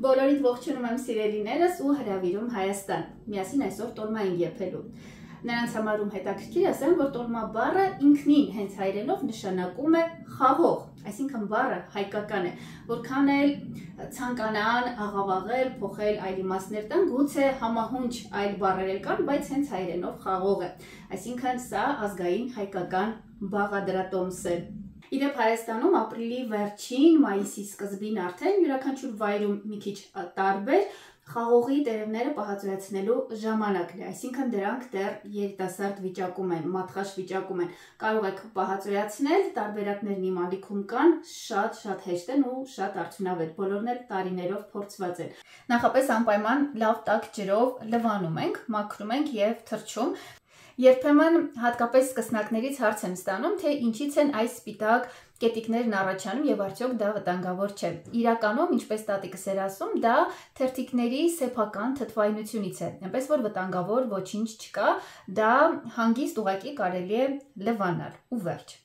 Բոլորիդ ողջունում եմ սիրելիներս ու հրավիրում Հայաստան։ Միասին այսօր տոլմա ենք եփելու։ Նրանց համարում հետաքրքիր ասեմ, որ տոլմա բառը ինքնին հենց հայերենով նշանակում է խաղող, այսինքն բառը հայկական է, որքան էլ ցանկանան աղավաղել, փոխել այլ իմաստներ տան, գուցե համահունչ այլ բառեր կան, բայց հենց հայերենով խաղող է, այսինքն սա ազգային հայկական բաղադրատոմս է։ Իդեպ Հայաստանում ապրիլի վերջին, մայիսի սկզբին արդեն յուրաքանչյուր վայրում մի քիչ տարբեր խաղողի տերևները պահածոյացնելու ժամանակն է, այսինքն դրանք դեռ երիտասարդ վիճակում են, մատխաշ վիճակում են, կարող եք պահածոյացնել, տարբերակներն իմ ալիքում կան, շատ հեշտ են ու շատ արդյունավետ, բոլորն էլ տարիներով փորձված են։ Նախապես անպայման լավ տաք ջրով լվանում ենք, մաքրում ենք եւ թրջում։ Երբեմն հատկապես սկսնակներից հարց եմ ստանում, թե ինչից են այս սպիտակ կետիկներն առաջանում եւ արդյոք դա վտանգավոր չէ։ Իրականում, ինչպես տատիկս էր ասում, դա թերթիկների սեփական թթվայնությունից է, այնպես որ վտանգավոր ոչինչ չկա, դա հանգիստ ուղղակի կարելի է լվանալ ու վերջ։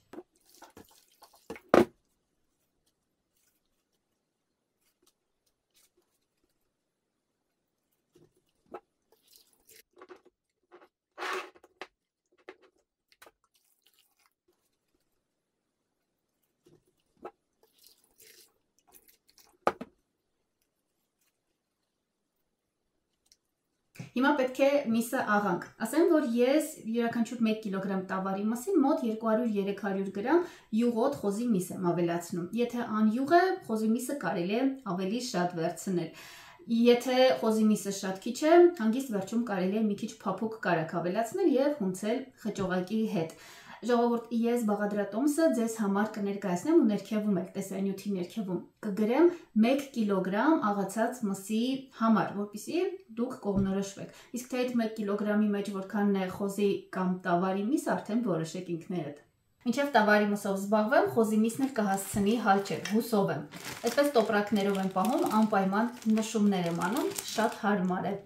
Հիմա պետք է միսը աղանք։ Ասեմ, որ ես յուրաքանչյուր 1 կիլոգրամ տավարի մասին մոտ 200-300 գրամ յուղոտ խոզի միս եմ ավելացնում։ Եթե անյուղ է, խոզի միսը կարելի է ավելի շատ վերցնել։ Եթե խոզի միսը շատ քիչ է, հանգիստ վերջում կարելի է մի քիչ փափուկ կարագ ավելացնել եւ հունցել խճողակի հետ։ Ժողովուրդ, ես բաղադրատոմսը ձեզ համար կներկայացնեմ ու ներքևում էլ տեսանյութի ներքևում կգրեմ 1 կիլոգրամ աղացած մսի համար, որպեսզի դուք կողմնորոշվեք։ Իսկ թե այդ 1 կիլոգրամի մեջ որքանն է խոզի կամ տավարի միս, արդեն որոշեք ինքներդ։ Մինչև տավարի մսով զբաղվեմ, խոզի միսն էլ կհասցնի հալչել, հուսով եմ։ Այսպես տոպրակներով եմ պահում, անպայման նշումներ եմ անում, շատ հարմար է։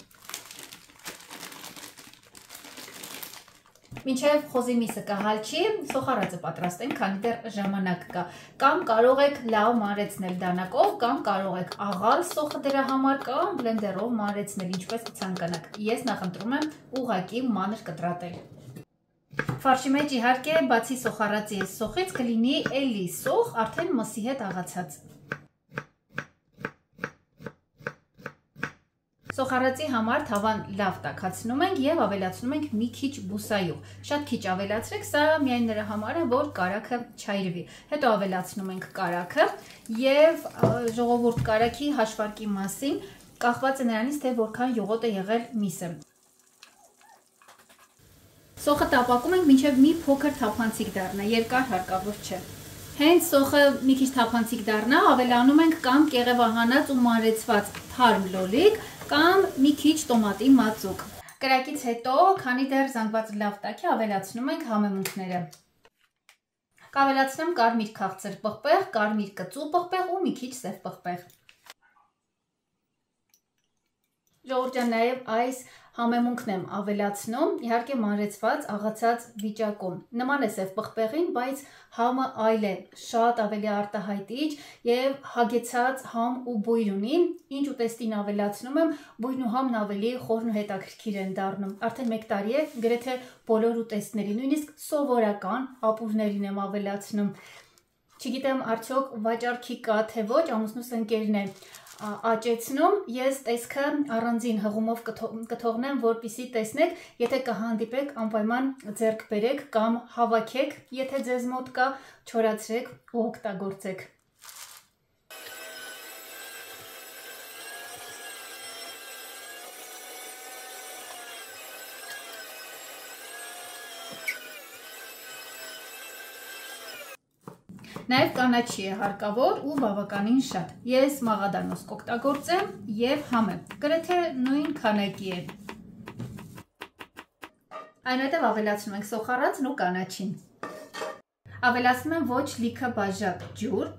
Մինչև խոզի միսը կհալչի, սոխարածը պատրաստենք, քանի դեռ ժամանակ կա։ Կամ կարող եք լավ մանրեցնել դանակով, կամ կարող եք աղալ սոխը դրա համար, կամ բլենդերով մանրեցնել, ինչպես ցանկանաք։ Ես նախընտրում եմ ուղղակի մանր կտրատել։ Ֆարշի մեջ իհարկե, բացի սոխարածի սոխից կլինի էլի սոխ, արդեն մսի հետ աղացած։ Սոխարածի համար թավան լավ տաքացնում ենք եւ ավելացնում ենք մի քիչ բուսայուղ։ Շատ քիչ ավելացրեք, սա միայն նրա համար է, որ կարագը չայրվի։ Հետո ավելացնում ենք կարագը եւ ժողովուրդ կարագի հաշվարկի մասին կախված է նրանից, թե որքան յուղոտ է եղել միսը։ Սոխը տապակում ենք մինչև մի փոքր թափանցիկ դառնա, երկար հարկավոր չէ։ Հենց սոխը մի քիչ թափանցիկ դառնա, ավելանում ենք կամ կեղևահանած ու մանրեցված թարմ լոլիկ, կամ մի քիչ տոմատի մածուկ։ Կրակից հետո, քանի դեռ զանգված լավ տաք է, ավելացնում ենք համեմունքները։ Կավելացնեմ կարմիր քաղցր պղպեղ, կարմիր կծու պղպեղ ու մի քիչ սև պղպեղ։ Ժողովուրդ ջան, նաև այս համեմունքն եմ ավելացնում, իհարկե մանրեցված, աղացած վիճակում։ Նման է սև պղպեղին, բայց համը այլ է, շատ ավելի արտահայտիչ եւ հագեցած համ ու բույր ունի, ինչ ուտեստին ավելացնում եմ, բույրն ու համն ավելի խորն ու հետաքրքիր են դառնում։ Արդեն 1 տարի է, գրեթե բոլոր ուտեստների, նույնիսկ սովորական ապուրներին եմ ավելացնում։ Չգիտեմ արդյոք վաճառքի կա թե ոչ, ամուսնուս ընկերն է աճեցնում, ես տեսքը առանձին հղումով կթողնեմ, որպեսզի տեսնեք, եթե կհանդիպեք, անպայման ձեռք բերեք կամ հավաքեք, եթե ձեզ մոտ կա, չորացրեք ու օգտագործեք։ Նաև կանաչի է հարկավոր ու բավականին շատ։ Ես մաղադանոց կօգտագործեմ եւ համը, գրեթե նույն քանակի է։ Այնուհետև ավելացնում ենք սոխարածն ու կանաչին։ Ավելացնում եմ ոչ լիքը բաժակ ջուր։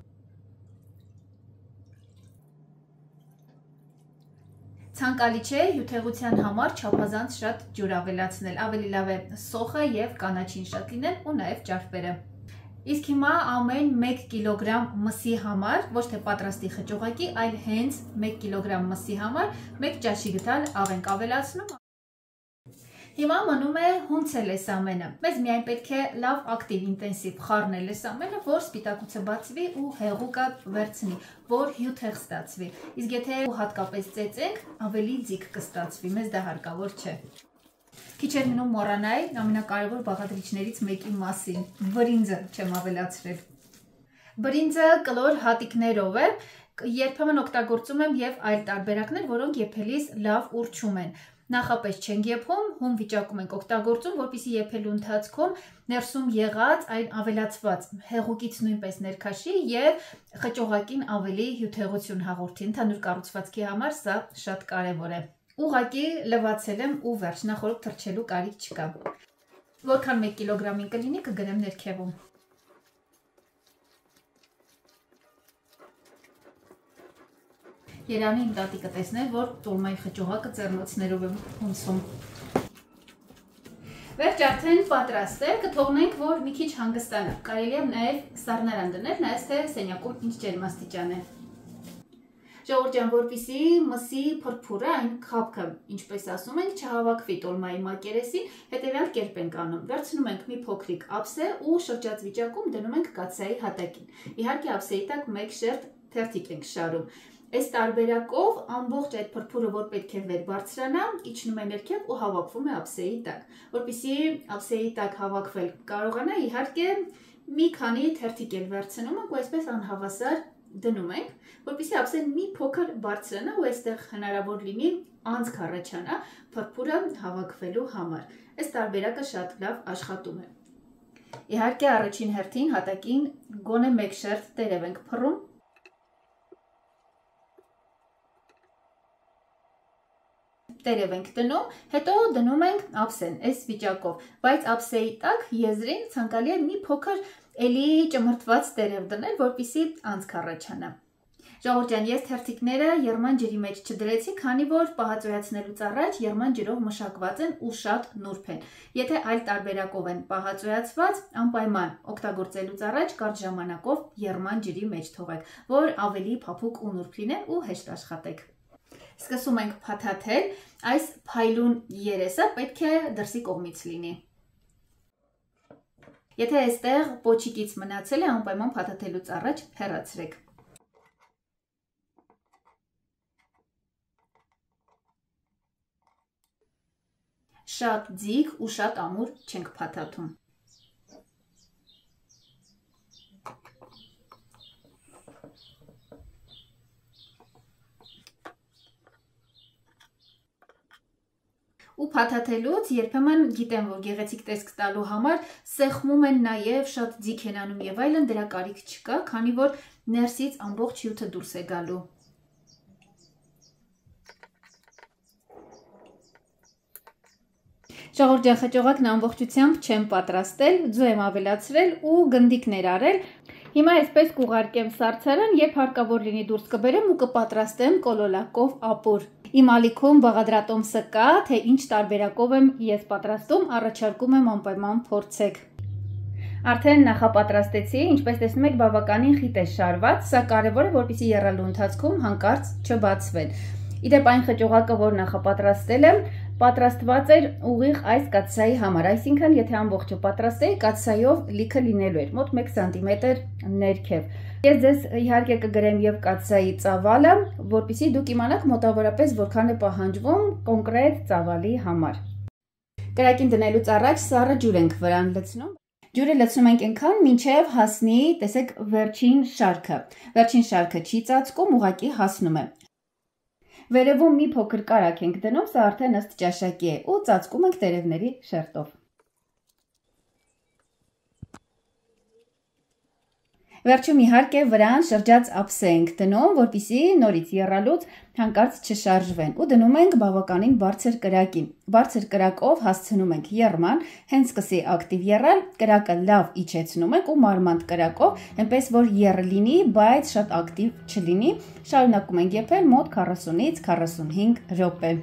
Ցանկալի չէ հյութեղության համար չափազանց շատ ջուր ավելացնել, ավելի լավ է սոխը եւ կանաչին շատ լինեն ու նաև ճարպերը։ Իսկ հիմա ամեն 1 կիլոգրամ մսի համար, ոչ թե պատրաստի խճողակի, այլ հենց 1 կիլոգրամ մսի համար 1 ճաշի գդալ աղ ենք ավելացնում։ Հիմա մնում է հունցել այս ամենը։ Մեզ միայն պետք է լավ ակտիվ ինտենսիվ խառնել այս ամենը, որ սպիտակուցը բացվի ու հեղուկը վերցնի, որ հյութեղ ստացվի։ Իսկ եթե հատկապես ծեծենք, ավելի ձիգ կստացվի, մեզ դա հարկավոր չէ։ Քիչ էր մնում մոռանալ ամենակարևոր բաղադրիչներից մեկի մասին՝ բրինձը չեմ ավելացրել։ Բրինձը կլոր հատիկներով է, երբեմն օգտագործում եմ եւ այլ տարբերակներ, որոնք եփելիս լավ ուռչում են։ Նախապես չենք եփում, հում վիճակում ենք օգտագործում, որպեսզի եփելու ընթացքում ներսում եղած այն ավելացված հեղուկից նույնպես ներքաշի եւ խճողակին ավելի հյութեղություն հաղորդի։ Ընդհանուր կառուցվածքի համար սա շատ կարեւոր է։ Ուղղակի լվացել եմ ու վերջ, նախորդ թրջելու կարիք չկա։ Որքան 1 կիլոգրամին կլինի, կգնեմ ներքևում։ Երանի իմ տատիկը տեսներ, որ տոլմայի խճողակը ձեռնոցներով եմ հունցում։ Վերջ արդեն պատրաստ է, կթողնենք, որ մի քիչ հանգստանա։ Կարելի է նաև սառնարան դնել, նայես թե սենյակում ինչ ջերմաստիճան է։ Ժողովուրդ ջան, որպեսզի մսի փրփուրը, այն խաբքը, ինչպես ասում ենք, չհավաքվի տոլմայի մակերեսին, հետևյալ կերպ ենք անում։ Վերցնում ենք մի փոքրիկ ափսե ու շրջած վիճակում դնում ենք կաթսայի հատակին։ Իհարկե ափսեի տակ 1 շերտ թերթիկ ենք շարում։ Այս տարբերակով ամբողջ այդ փրփուրը, որ պետք է վեր բարձրանա, իջնում է ներքև ու հավաքվում է ափսեի տակ։ Որպեսզի ափսեի տակ հավաքվել կարողանա, իհարկե մի քանի թերթիկ էլ վերցնում ենք ու այսպես անհավասար դնում ենք, որպեսզի ափսեն մի փոքր բարձրանա ու այստեղ հնարավոր լինի անցք առաջանա փրփուրը հավաքվելու համար։ Այս տարբերակը շատ լավ աշխատում է։ Իհարկե առաջին հերթին հատակին գոնե 1 շերտ տերև ենք փռում։ Տերև ենք դնում, հետո դնում ենք ափսեն այս վիճակով, բայց ափսեի տակ եզրին ցանկալի է մի փոքր էլի ճմրթված տերև դնել, որպեսզի անցք առաջանա։ Ժողովուրդ ջան, ես թերթիկները եղման ջրի մեջ չդրեցի, քանի որ պահածոյացնելուց առաջ եղման ջրով մշակված են ու շատ նուրբ են։ Եթե այլ տարբերակով են պահածոյացված, անպայման օգտագործելուց առաջ կարճ ժամանակով եղման ջրի մեջ թողեք, որ ավելի փափուկ ու նուրբ լինեն ու հեշտ աշխատեք։ Սկսում ենք փաթաթել, այս փայլուն երեսը պետք է դրսի կողմից լինի։ Եթե այստեղ պոչիկից մնացել է, անպայման փաթաթելուց առաջ հեռացրեք։ Շատ ձիգ ու շատ ամուր չենք փաթաթում։ Ու փաթաթելուց երբեմն գիտեմ, որ գեղեցիկ տեսք տալու համար սեղմում են նաև շատ ձիգ են անում եւ այլն, դրա կարիք չկա, քանի որ ներսից ամբողջ հյութը դուրս է գալու։ Ժողովուրդ ջան, խճողակն ամբողջությամբ չեմ պատրաստել, ձու եմ ավելացրել ու գնդիկներ արել։ Հիմա այսպես կուղարկեմ սառցարան, երբ հարկավոր լինի դուրս կբերեմ ու կպատրաստեմ կոլոլակով ապուր։ Իմ ալիքում բաղադրատոմսը կա, թե ինչ տարբերակով եմ ես պատրաստում, առաջարկում եմ անպայման փորձեք։ Արդեն նախապատրաստեցի, ինչպես տեսնում եք, բավականին խիտ է շարված, սա կարևոր է, որպեսզի եռալու ընթացքում հանկարծ չբացվեն։ Իդեպ այն խճողակը, որ նախապատրաստել եմ, պատրաստված էր ուղիղ այս կաթսայի համար, այսինքն եթե ամբողջը պատրաստեի, կաթսայով լիքը լինելու էր, մոտ 1 սանտիմետր ներքև։ Ես ձեզ իհարկե կգրեմ եւ կաթսայի ծավալը, որպեսզի դուք իմանաք մոտավորապես որքան է պահանջվում կոնկրետ ծավալի համար։ Կրակին դնելուց առաջ սառը ջուր ենք վրան լցնում։ Ջուրը լցնում ենք այնքան, մինչև հասնի, տեսեք, վերջին շարքը։ Վերջին շարքը չի ծածկում, ուղղակի հասնում է։ Վերևում մի փոքր կարակ ենք դնում, սա արդեն ըստ ճաշակի է ու ծածկում ենք տերևների շերտով։ Վերջում իհարկե վրան շրջած ափսե ենք դնում, որպեսզի նորից եռալուց հանկարծ չշարժվեն ու դնում ենք բավականին բարձր կրակին։ Բարձր կրակով հասցնում ենք եռման, հենց սկսի ակտիվ եռալ, կրակը լավ իջեցնում ենք ու մարմանդ կրակով, այնպես որ եռ լինի, բայց շատ ակտիվ չլինի։ Շարունակում ենք եփել մոտ 40-ից 45 րոպե։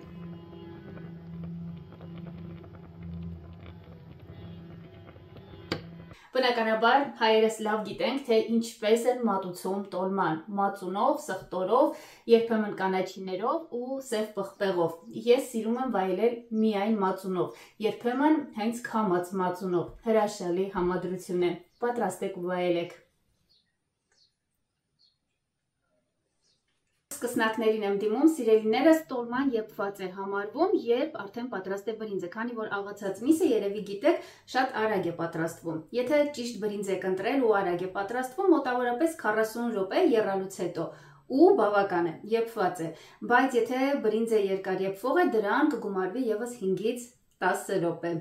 Բնականաբար հայերս լավ գիտենք, թե ինչպես են մատուցում տոլման, մածունով, սխտորով, երբեմն կանաչիներով ու սև պղպեղով։ Ես սիրում եմ վայելել միայն մածունով, երբեմն հենց քամած մածունով։ Հրաշալի համադրություն է։ Պատրաստեք ու վայելեք։ Սկսնակներին եմ դիմում, սիրելիներս, տոլման եփված է համարվում, երբ արդեն պատրաստ է բրինձը, քանի որ աղացած միսը երևի գիտեք, շատ արագ է պատրաստվում։ Եթե ճիշտ բրինձ եք ընտրել ու արագ է պատրաստվում, մոտավորապես 40 րոպե եռալուց հետո ու բավական է, եփված է, բայց եթե բրինձը երկար եփվող է, դրան կգումարվի եւս 5-ից 10 րոպե։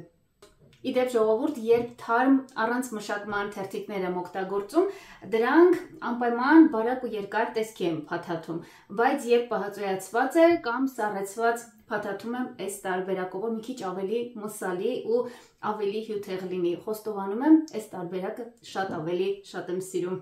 Իդեպ ժողովուրդ, երբ թարմ առանց մշակման թերթիկներ եմ օգտագործում, դրանք անպայման բարակ ու երկար տեսքի եմ փաթաթում, բայց երբ պահածոյացված է կամ սառեցված փաթաթում եմ այս տարբերակով, որ մի քիչ ավելի մսալի ու ավելի հյութեղ լինի։ Խոստովանում եմ, այս տարբերակը շատ ավելի շատ եմ սիրում։